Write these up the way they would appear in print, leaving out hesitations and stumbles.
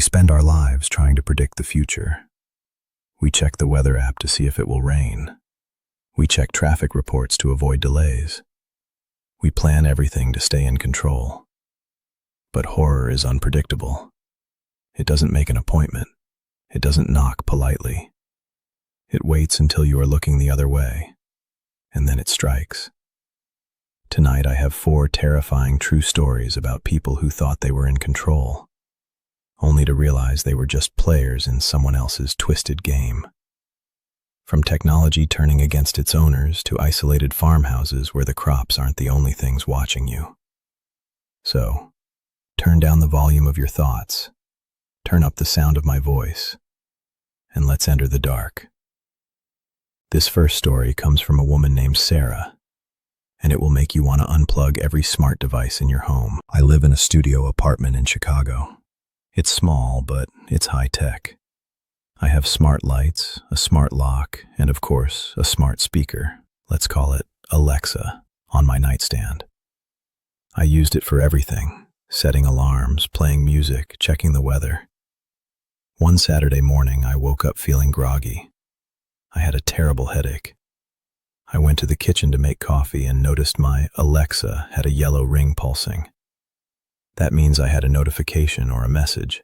spend our lives trying to predict the future. We check the weather app to see if it will rain. We check traffic reports to avoid delays. We plan everything to stay in control. But horror is unpredictable. It doesn't make an appointment. It doesn't knock politely. It waits until you are looking the other way, and then it strikes. Tonight I have 4 terrifying true stories about people who thought they were in control, only to realize they were just players in someone else's twisted game. From technology turning against its owners to isolated farmhouses where the crops aren't the only things watching you. So, turn down the volume of your thoughts, turn up the sound of my voice, and let's enter the dark. This first story comes from a woman named Sarah, and it will make you want to unplug every smart device in your home. I live in a studio apartment in Chicago. It's small, but it's high-tech. I have smart lights, a smart lock, and of course, a smart speaker, let's call it Alexa, on my nightstand. I used it for everything, setting alarms, playing music, checking the weather. One Saturday morning, I woke up feeling groggy. I had a terrible headache. I went to the kitchen to make coffee and noticed my Alexa had a yellow ring pulsing. That means I had a notification or a message.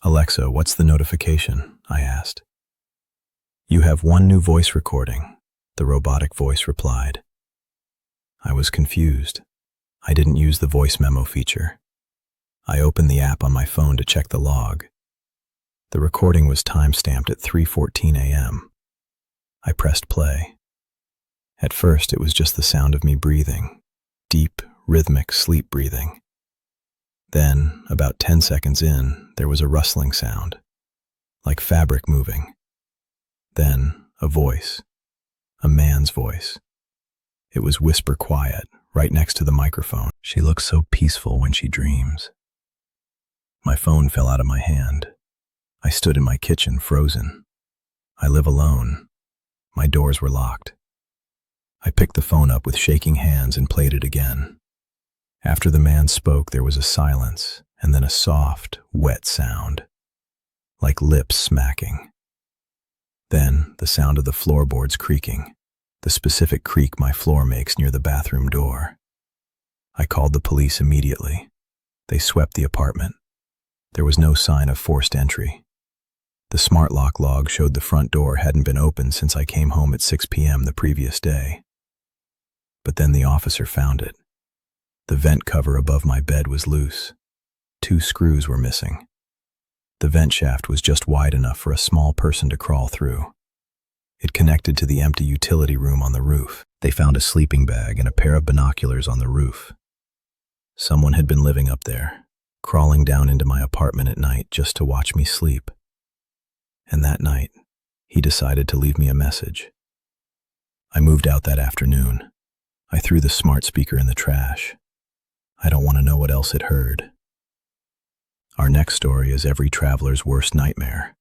"Alexa, what's the notification?" I asked. "You have 1 new voice recording," the robotic voice replied. I was confused. I didn't use the voice memo feature. I opened the app on my phone to check the log. The recording was time-stamped at 3:14 a.m. I pressed play. At first, it was just the sound of me breathing, deep, rhythmic sleep breathing. Then, about 10 seconds in, there was a rustling sound, like fabric moving. Then, a voice, a man's voice. It was whisper quiet, right next to the microphone. "She looks so peaceful when she dreams." My phone fell out of my hand. I stood in my kitchen, frozen. I live alone. My doors were locked. I picked the phone up with shaking hands and played it again. After the man spoke, there was a silence, and then a soft, wet sound, like lips smacking. Then the sound of the floorboards creaking, the specific creak my floor makes near the bathroom door. I called the police immediately. They swept the apartment. There was no sign of forced entry. The smart lock log showed the front door hadn't been opened since I came home at 6 p.m. the previous day. But then the officer found it. The vent cover above my bed was loose. 2 screws were missing. The vent shaft was just wide enough for a small person to crawl through. It connected to the empty utility room on the roof. They found a sleeping bag and a pair of binoculars on the roof. Someone had been living up there, crawling down into my apartment at night just to watch me sleep. And that night, he decided to leave me a message. I moved out that afternoon. I threw the smart speaker in the trash. I don't want to know what else it heard. Our next story is every traveler's worst nightmare.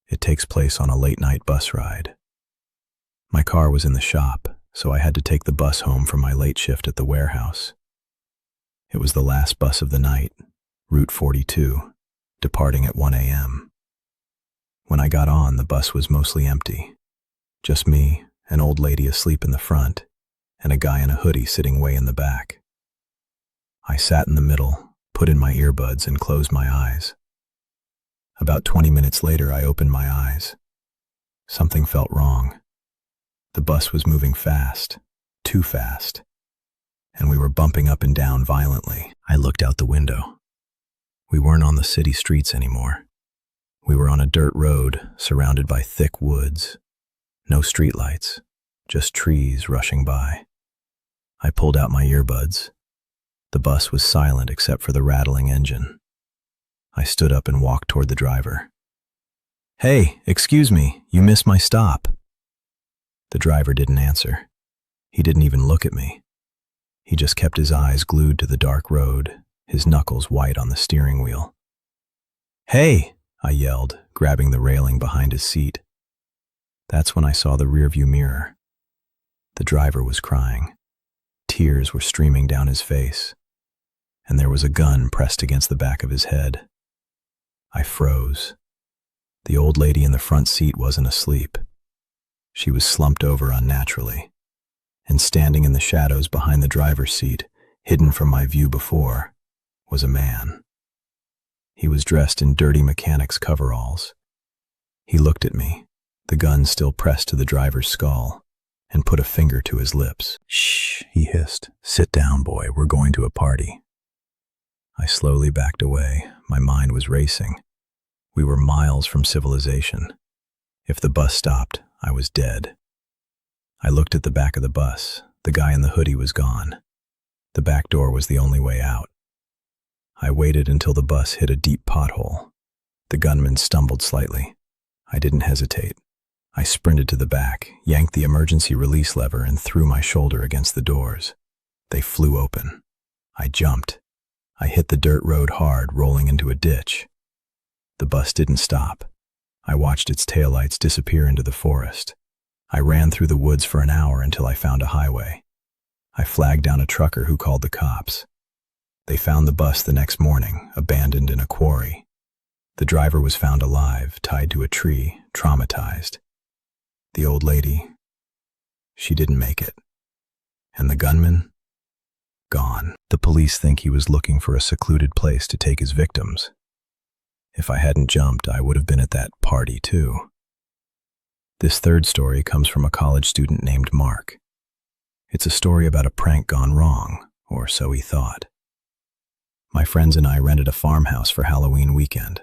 It takes place on a late-night bus ride. My car was in the shop, so I had to take the bus home from my late shift at the warehouse. It was the last bus of the night, Route 42, departing at 1 a.m. When I got on, the bus was mostly empty. Just me, an old lady asleep in the front, and a guy in a hoodie sitting way in the back. I sat in the middle, put in my earbuds, and closed my eyes. About 20 minutes later, I opened my eyes. Something felt wrong. The bus was moving fast, too fast, and we were bumping up and down violently. I looked out the window. We weren't on the city streets anymore. We were on a dirt road surrounded by thick woods. No streetlights, just trees rushing by. I pulled out my earbuds. The bus was silent except for the rattling engine. I stood up and walked toward the driver. "Hey, excuse me, you missed my stop." The driver didn't answer. He didn't even look at me. He just kept his eyes glued to the dark road, his knuckles white on the steering wheel. "Hey!" I yelled, grabbing the railing behind his seat. That's when I saw the rearview mirror. The driver was crying. Tears were streaming down his face, and there was a gun pressed against the back of his head. I froze. The old lady in the front seat wasn't asleep. She was slumped over unnaturally, and standing in the shadows behind the driver's seat, hidden from my view before, was a man. He was dressed in dirty mechanic's coveralls. He looked at me, the gun still pressed to the driver's skull, and put a finger to his lips. "Shh," he hissed. "Sit down, boy, we're going to a party." I slowly backed away. My mind was racing. We were miles from civilization. If the bus stopped, I was dead. I looked at the back of the bus. The guy in the hoodie was gone. The back door was the only way out. I waited until the bus hit a deep pothole. The gunman stumbled slightly. I didn't hesitate. I sprinted to the back, yanked the emergency release lever, and threw my shoulder against the doors. They flew open. I jumped. I hit the dirt road hard, rolling into a ditch. The bus didn't stop. I watched its taillights disappear into the forest. I ran through the woods for an hour until I found a highway. I flagged down a trucker who called the cops. They found the bus the next morning, abandoned in a quarry. The driver was found alive, tied to a tree, traumatized. The old lady, she didn't make it. And the gunman? Gone. The police think he was looking for a secluded place to take his victims. If I hadn't jumped, I would have been at that party too. This third story comes from a college student named Mark. It's a story about a prank gone wrong, or so he thought. My friends and I rented a farmhouse for Halloween weekend.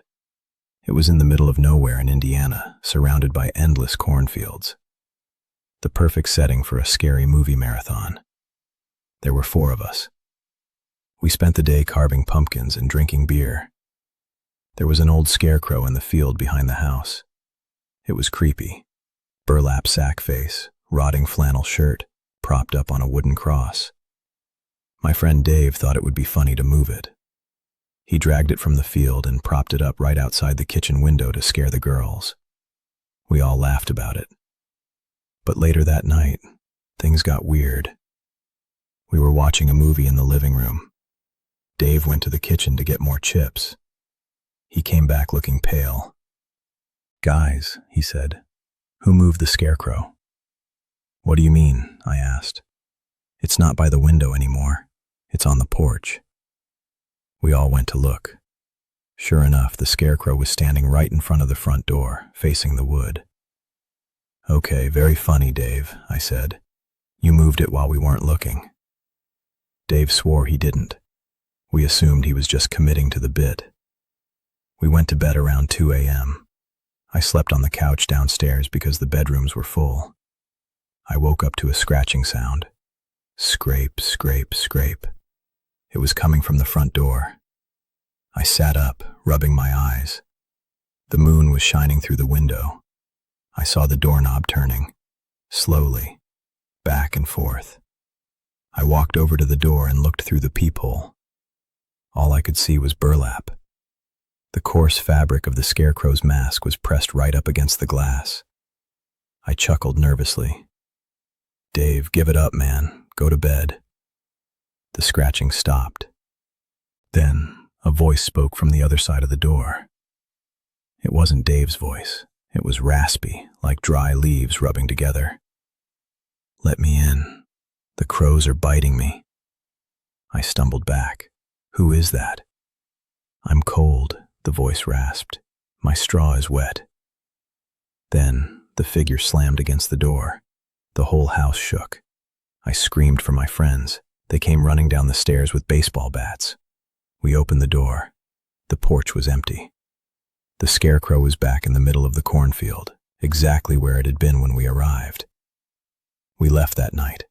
It was in the middle of nowhere in Indiana, surrounded by endless cornfields. The perfect setting for a scary movie marathon. There were 4 of us. We spent the day carving pumpkins and drinking beer. There was an old scarecrow in the field behind the house. It was creepy. Burlap sack face, rotting flannel shirt, propped up on a wooden cross. My friend Dave thought it would be funny to move it. He dragged it from the field and propped it up right outside the kitchen window to scare the girls. We all laughed about it. But later that night, things got weird. We were watching a movie in the living room. Dave went to the kitchen to get more chips. He came back looking pale. "Guys," he said, "who moved the scarecrow?" "What do you mean?" I asked. "It's not by the window anymore. It's on the porch." We all went to look. Sure enough, the scarecrow was standing right in front of the front door, facing the wood. "Okay, very funny, Dave," I said. "You moved it while we weren't looking." Dave swore he didn't. We assumed he was just committing to the bit. We went to bed around 2 a.m. I slept on the couch downstairs because the bedrooms were full. I woke up to a scratching sound. Scrape, scrape, scrape. It was coming from the front door. I sat up, rubbing my eyes. The moon was shining through the window. I saw the doorknob turning, slowly, back and forth. I walked over to the door and looked through the peephole. All I could see was burlap. The coarse fabric of the scarecrow's mask was pressed right up against the glass. I chuckled nervously. "Dave, give it up, man. Go to bed." The scratching stopped. Then a voice spoke from the other side of the door. It wasn't Dave's voice. It was raspy, like dry leaves rubbing together. "Let me in. The crows are biting me." I stumbled back. "Who is that?" "I'm cold," the voice rasped. "My straw is wet." Then the figure slammed against the door. The whole house shook. I screamed for my friends. They came running down the stairs with baseball bats. We opened the door. The porch was empty. The scarecrow was back in the middle of the cornfield, exactly where it had been when we arrived. We left that night.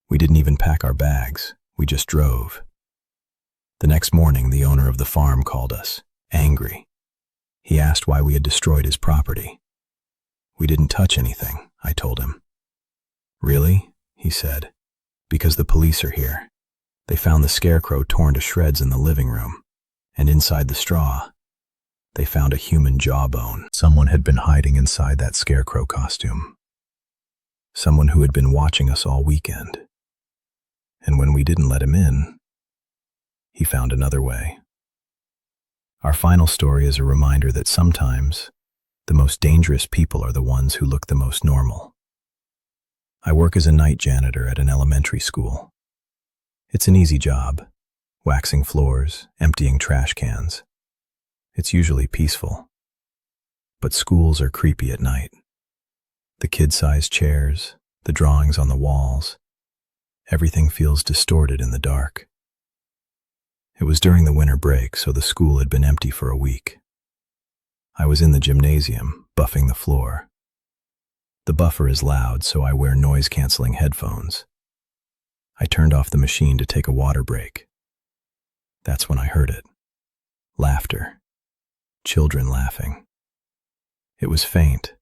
We didn't even pack our bags. We just drove. The next morning, the owner of the farm called us, angry. He asked why we had destroyed his property. "We didn't touch anything," I told him. "Really?" he said. "Because the police are here. They found the scarecrow torn to shreds in the living room, and inside the straw, they found a human jawbone. Someone had been hiding inside that scarecrow costume. Someone who had been watching us all weekend. And when we didn't let him in, he found another way." Our final story is a reminder that sometimes the most dangerous people are the ones who look the most normal. I work as a night janitor at an elementary school. It's an easy job, waxing floors, emptying trash cans. It's usually peaceful. But schools are creepy at night. The kid-sized chairs, the drawings on the walls, everything feels distorted in the dark. It was during the winter break, so the school had been empty for a week. I was in the gymnasium, buffing the floor. The buffer is loud, so I wear noise-canceling headphones. I turned off the machine to take a water break. That's when I heard it. Laughter. Children laughing. It was faint,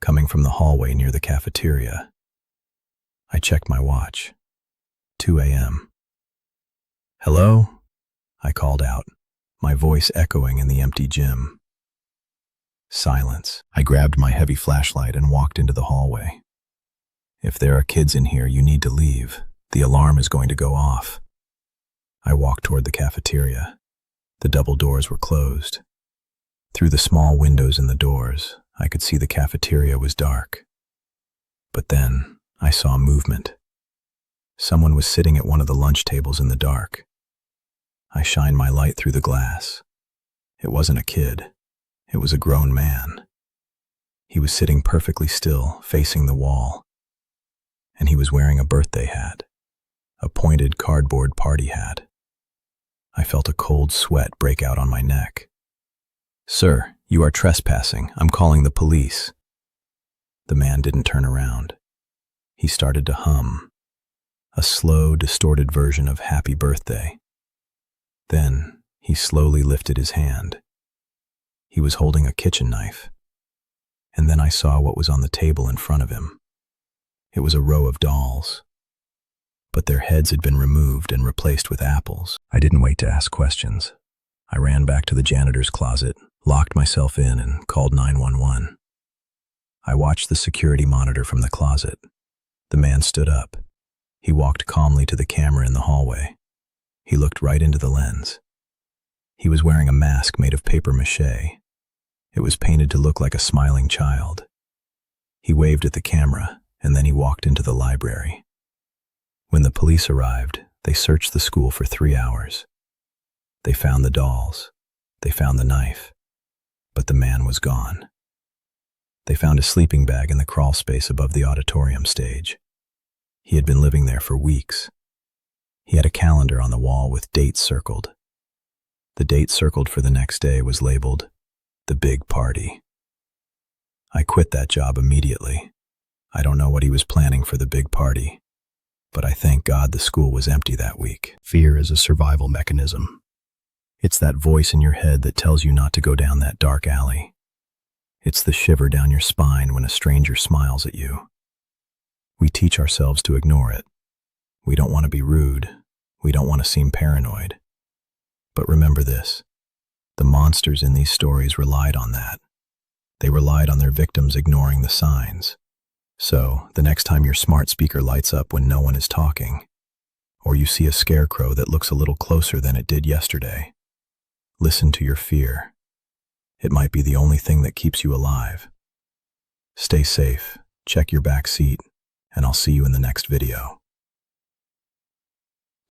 coming from the hallway near the cafeteria. I checked my watch. 2 a.m. "Hello?" I called out, my voice echoing in the empty gym. Silence. I grabbed my heavy flashlight and walked into the hallway. "If there are kids in here, you need to leave. The alarm is going to go off." I walked toward the cafeteria. The double doors were closed. Through the small windows in the doors, I could see the cafeteria was dark. But then I saw movement. Someone was sitting at one of the lunch tables in the dark. I shined my light through the glass. It wasn't a kid. It was a grown man. He was sitting perfectly still, facing the wall. And he was wearing a birthday hat, a pointed cardboard party hat. I felt a cold sweat break out on my neck. "Sir, you are trespassing. I'm calling the police." The man didn't turn around. He started to hum, a slow, distorted version of Happy Birthday. Then he slowly lifted his hand. He was holding a kitchen knife. And then I saw what was on the table in front of him. It was a row of dolls. But their heads had been removed and replaced with apples. I didn't wait to ask questions. I ran back to the janitor's closet, locked myself in, and called 911. I watched the security monitor from the closet. The man stood up. He walked calmly to the camera in the hallway. He looked right into the lens. He was wearing a mask made of paper mache. It was painted to look like a smiling child. He waved at the camera, and then he walked into the library. When the police arrived, they searched the school for 3 hours. They found the dolls. They found the knife. But the man was gone. They found a sleeping bag in the crawl space above the auditorium stage. He had been living there for weeks. He had a calendar on the wall with dates circled. The date circled for the next day was labeled The Big Party. I quit that job immediately. I don't know what he was planning for the big party, but I thank God the school was empty that week. Fear is a survival mechanism. It's that voice in your head that tells you not to go down that dark alley. It's the shiver down your spine when a stranger smiles at you. We teach ourselves to ignore it. We don't want to be rude. We don't want to seem paranoid. But remember this, the monsters in these stories relied on that. They relied on their victims ignoring the signs. So, the next time your smart speaker lights up when no one is talking, or you see a scarecrow that looks a little closer than it did yesterday, listen to your fear. It might be the only thing that keeps you alive. Stay safe, check your back seat, and I'll see you in the next video.